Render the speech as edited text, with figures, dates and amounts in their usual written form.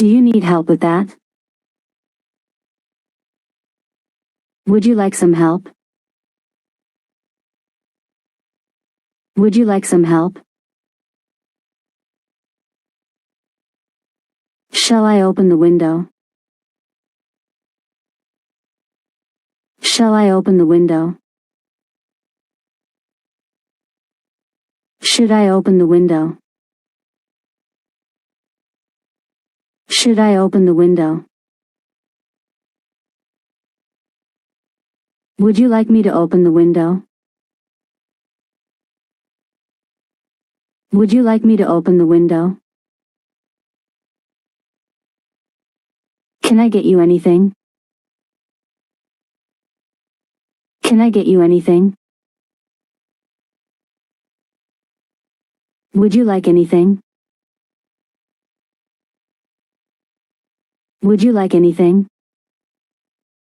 Do you need help with that? Would you like some help? Would you like some help? Shall I open the window? Shall I open the window? Should I open the window? Should I open the window? Would you like me to open the window? Would you like me to open the window? Can I get you anything? Can I get you anything? Would you like anything? Would you like anything?